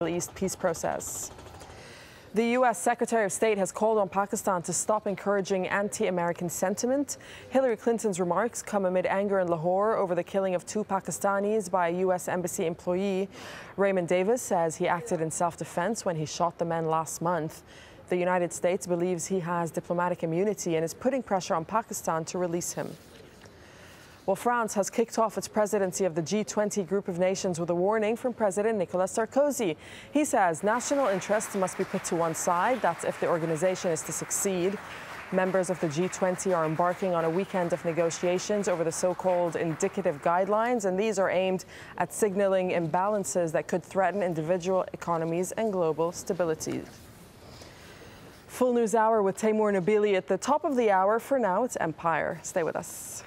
Middle East peace process. The U.S. Secretary of State has called on Pakistan to stop encouraging anti-American sentiment. Hillary Clinton's remarks come amid anger in Lahore over the killing of 2 Pakistanis by a U.S. Embassy employee. Raymond Davis says he acted in self-defense when he shot the men last month. The United States believes he has diplomatic immunity and is putting pressure on Pakistan to release him. Well, France has kicked off its presidency of the G20 group of nations with a warning from President Nicolas Sarkozy. He says national interests must be put to one side. That's if the organization is to succeed. Members of the G20 are embarking on a weekend of negotiations over the so-called indicative guidelines, and these are aimed at signaling imbalances that could threaten individual economies and global stability. Full News Hour with Taimour Nabili at the top of the hour. For now, it's Empire. Stay with us.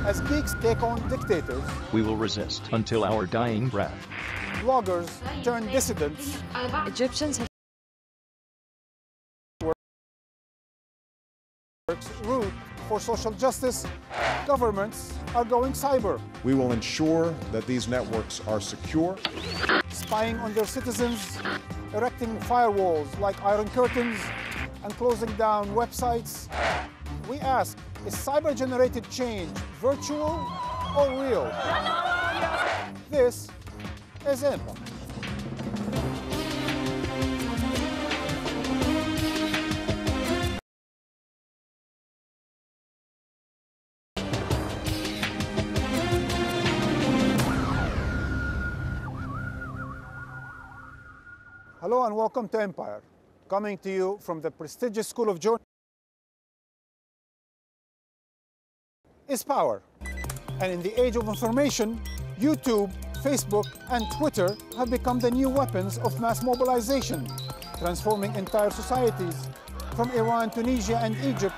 As geeks take on dictators, we will resist until our dying breath. Bloggers turn dissidents. Egyptians have root for social justice. Governments are going cyber. We will ensure that these networks are secure. Spying on their citizens, erecting firewalls like iron curtains, and closing down websites. We ask, is cyber-generated change virtual or real? This is Empire. Hello and welcome to Empire, coming to you from the prestigious School of Journalism. Is power. And in the age of information, YouTube, Facebook, and Twitter have become the new weapons of mass mobilization, transforming entire societies from Iran, Tunisia, and Egypt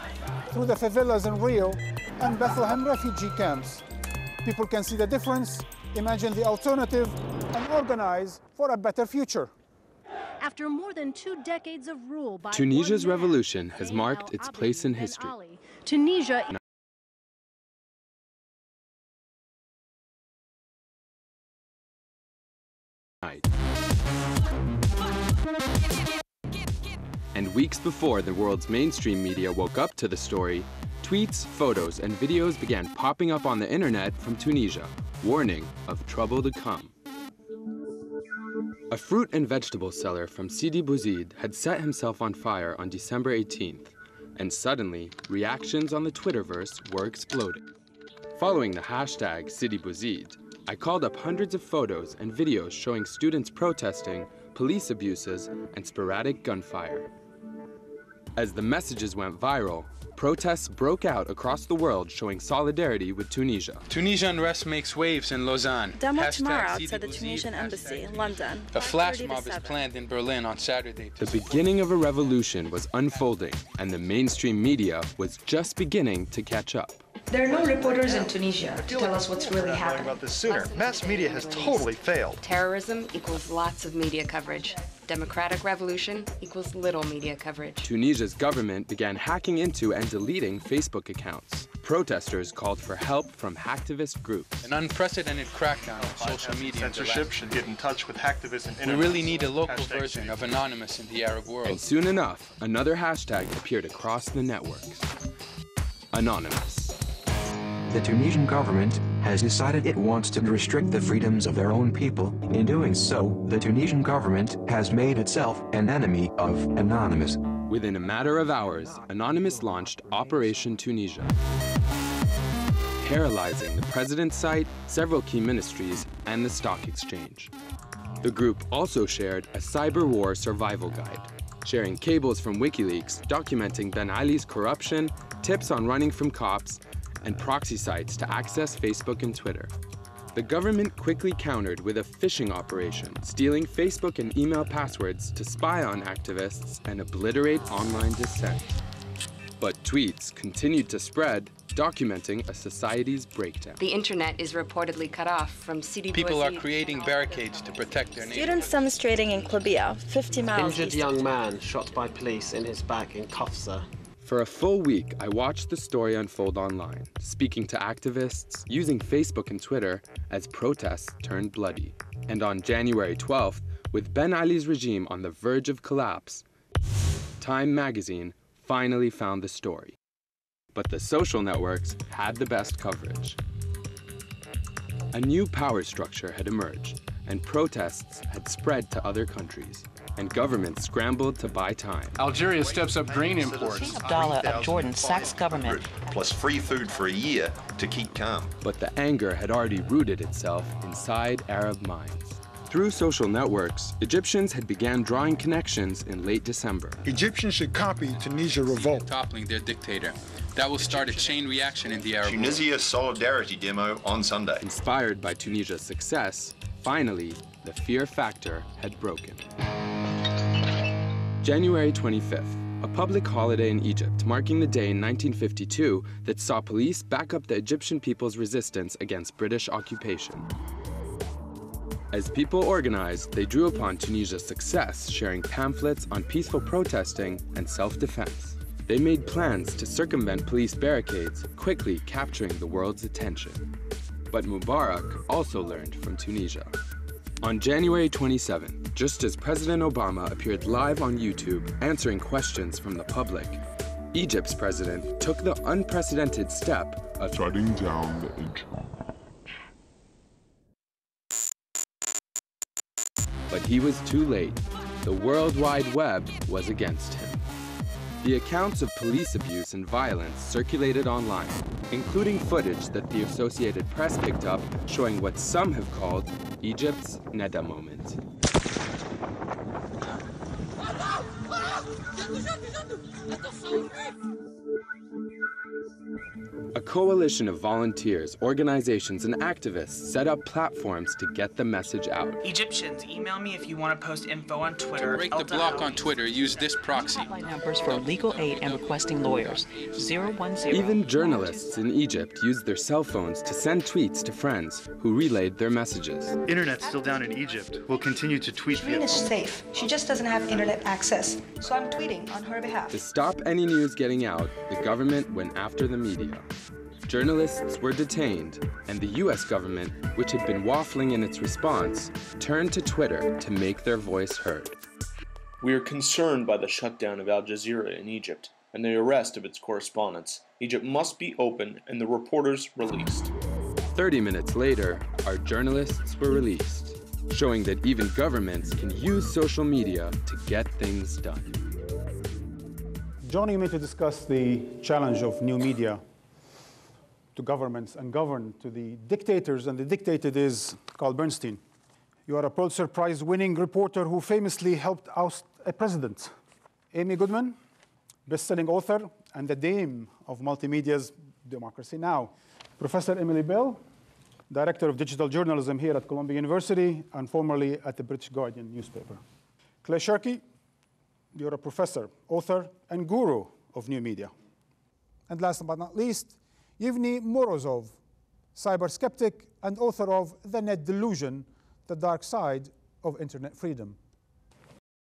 through the favelas in Rio and Bethlehem refugee camps. People can see the difference, imagine the alternative, and organize for a better future. After more than 2 decades of rule by Tunisia's revolution has marked its place in history. Tunisia And weeks before the world's mainstream media woke up to the story, tweets, photos, and videos began popping up on the internet from Tunisia, warning of trouble to come. A fruit and vegetable seller from Sidi Bouzid had set himself on fire on December 18th, and suddenly, reactions on the Twitterverse were exploding. Following the hashtag Sidi Bouzid, I called up hundreds of photos and videos showing students protesting, police abuses, and sporadic gunfire. As the messages went viral, protests broke out across the world showing solidarity with Tunisia. Tunisia unrest makes waves in Lausanne. demo tomorrow outside the Tunisian embassy in London. A flash mob is planned in Berlin on Saturday. The beginning of a revolution was unfolding, and the mainstream media was just beginning to catch up. There are no reporters in Tunisia to tell us what's really happening. About this sooner. Mass media has totally failed. Terrorism equals lots of media coverage. Democratic revolution equals little media coverage. Tunisia's government began hacking into and deleting Facebook accounts. Protesters called for help from hacktivist groups. An unprecedented crackdown on social media. Censorship should get in touch with hacktivists and We really need a local version of Anonymous in the Arab world. And soon enough, another hashtag appeared across the networks. Anonymous. The Tunisian government has decided it wants to restrict the freedoms of their own people. In doing so, the Tunisian government has made itself an enemy of Anonymous. Within a matter of hours, Anonymous launched Operation Tunisia, paralyzing the president's site, several key ministries, and the stock exchange. The group also shared a cyber war survival guide, sharing cables from WikiLeaks documenting Ben Ali's corruption, tips on running from cops, and proxy sites to access Facebook and Twitter. The government quickly countered with a phishing operation, stealing Facebook and email passwords to spy on activists and obliterate online dissent. But tweets continued to spread, documenting a society's breakdown. The internet is reportedly cut off from Sidi People are Bouzid. creating barricades to protect their neighborhood. Students demonstrating in Klubia, 50 miles Injured east. young man shot by police in his back in Kafsa. For a full week, I watched the story unfold online, speaking to activists, using Facebook and Twitter as protests turned bloody. And on January 12th, with Ben Ali's regime on the verge of collapse, Time magazine finally found the story. But the social networks had the best coverage. A new power structure had emerged, and protests had spread to other countries, and governments scrambled to buy time. Algeria steps up grain imports. Abdallah of Jordan sacks government. Plus free food for a year to keep calm. But the anger had already rooted itself inside Arab minds. Through social networks, Egyptians had began drawing connections in late December. Egyptians should copy Tunisia revolt. Toppling their dictator. That will start a chain reaction in the Arab world. Tunisia solidarity demo on Sunday. Inspired by Tunisia's success, finally, the fear factor had broken. January 25th, a public holiday in Egypt, marking the day in 1952 that saw police back up the Egyptian people's resistance against British occupation. As people organized, they drew upon Tunisia's success, sharing pamphlets on peaceful protesting and self-defense. They made plans to circumvent police barricades, quickly capturing the world's attention. But Mubarak also learned from Tunisia. On January 27th, just as President Obama appeared live on YouTube answering questions from the public, Egypt's president took the unprecedented step of shutting down the internet. But he was too late. The World Wide Web was against him. The accounts of police abuse and violence circulated online, including footage that the Associated Press picked up showing what some have called Egypt's Neda moment. A coalition of volunteers, organizations, and activists set up platforms to get the message out. Egyptians, email me if you want to post info on Twitter. To break the block on Twitter, use this proxy. Hotline numbers for legal aid and requesting lawyers. 010. Even journalists in Egypt used their cell phones to send tweets to friends who relayed their messages. Internet's still down in Egypt. We'll continue to tweet via Shireen is safe. She just doesn't have internet access. So I'm tweeting on her behalf. To stop any news getting out, the government went after the media. Journalists were detained, and the US government, which had been waffling in its response, turned to Twitter to make their voice heard. We are concerned by the shutdown of AlJazeera in Egypt and the arrest of its correspondents. Egypt must be open and the reporters released. 30 minutes later, our journalists were released, showing that even governments can use social media to get things done. Joining me to discuss the challenge of new media to governments and governed to the dictators, and the dictated is Carl Bernstein. You are a Pulitzer Prize-winning reporter who famously helped oust a president. Amy Goodman, best-selling author and the dame of multimedia's Democracy Now! Professor Emily Bell, Director of Digital Journalism here at Columbia University and formerly at the British Guardian newspaper. Clay Shirky, you're a professor, author, and guru of new media. And last but not least, Yevgeny Morozov, cyber skeptic and author of The Net Delusion, The Dark Side of Internet Freedom.